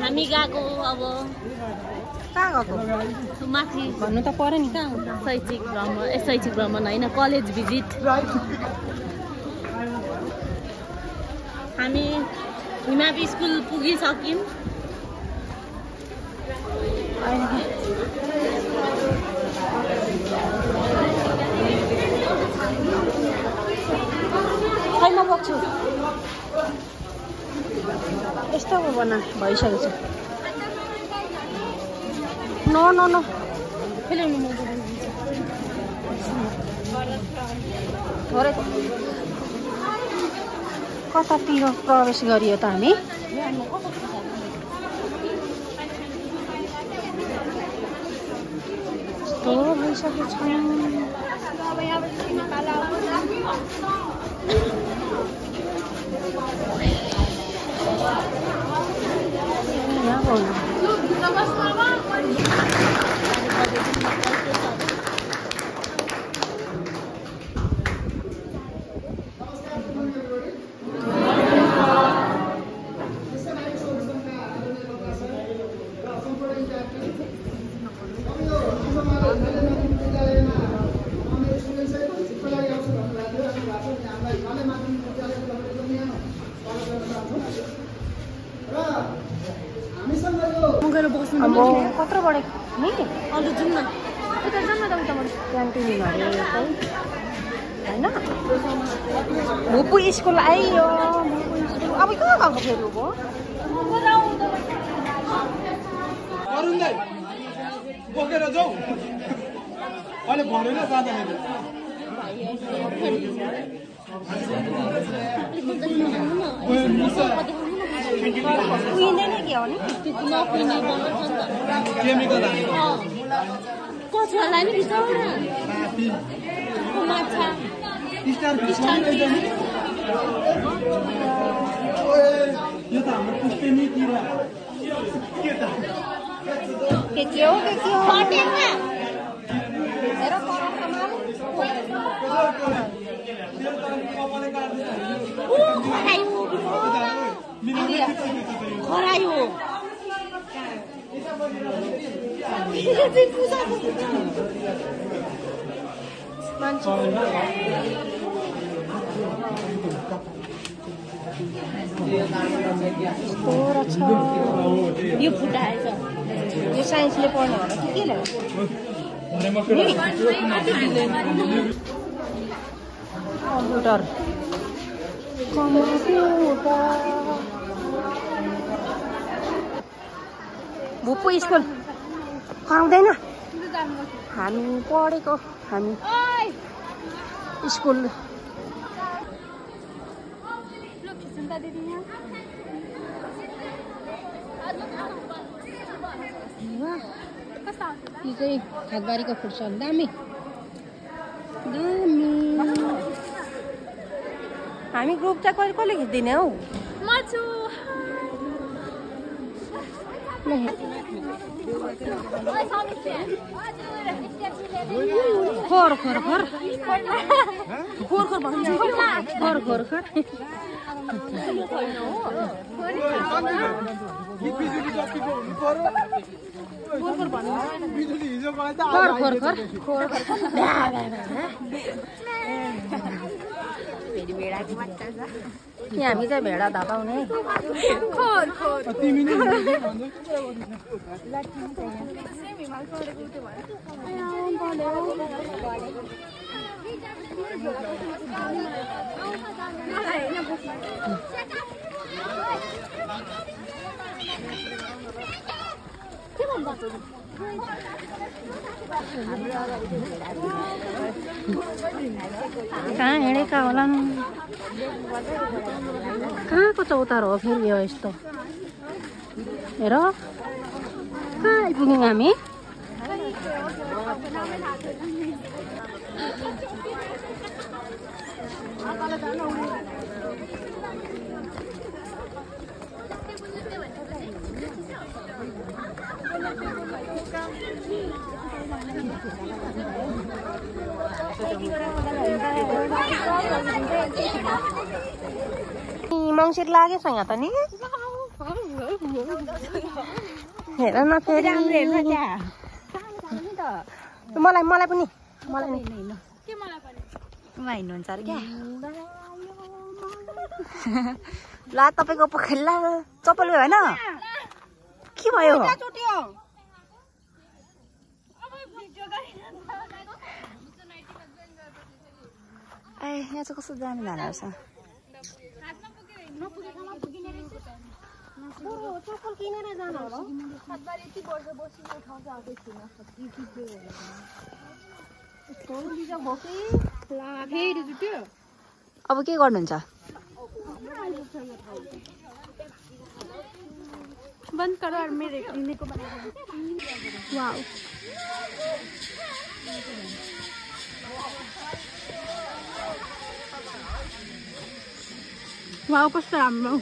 हामी गएको अब कहाँ गएको माथि भन्नु त पर्यो नि शैक्षिक भ्रमण होइन कलेज भिजिट हामी हिमाबी स्कुल पुगिसक्यौँ खै म बोक्छु यस्तो बना भइसकेको छ न थोरै कतातिर प्रवेश गरियो त हामी यस्तो भइसकेको छ कत्रो बढे नि अरू जाउँ न उता जाउँ न त उताबाट क्यान्टिनहरू होइन भुपु स्कुल आइयो अब कहाँ गएको फेरि हो बोकेर जाऊ अहिले भरेन जाँदाखेरि उइँदैन के हो नि केमिकल कछुवालाई नि बिचारा माछा यो त हाम्रो पुस्तेनीतिर के हो होटेलमा हेर पराठा खरायो यो फुटाएछ यो साइन्सले पढ्ने होला कि के कम्प्युटर भुपु स्कुल आउँदैन हामी पढेको हामी स्कुल यो चाहिँ खादबारीको फुर्सद दामी हामी ग्रुप चाहिँ कहिले कसले खिच्दिने हौ खोर खोर खोर खोर खोर भन्छु खोर खोर खोर हामी चाहिँ भेडा धपाउने कहाँ हिँडेका होलान् कहाँको चौतारो हो फेरि यो यस्तो हेर कहाँ आइपुग्यौँ हामी मङ्सिर लागेछ यहाँ त नि हेर न फेरि मलाई मलाई पनि मलाई हिँड्नुहुन्छ अरे क्या ला तपाईँको पखेल्ला चप्पल भयो होइन के भयो ए यहाँ चाहिँ कस्तो जानु जानु रहेछ चप्पल किनेर जानु होला अब के गर्नुहुन्छ बंद करो और मेरे को वाओ वाओ कस्तो राम्रो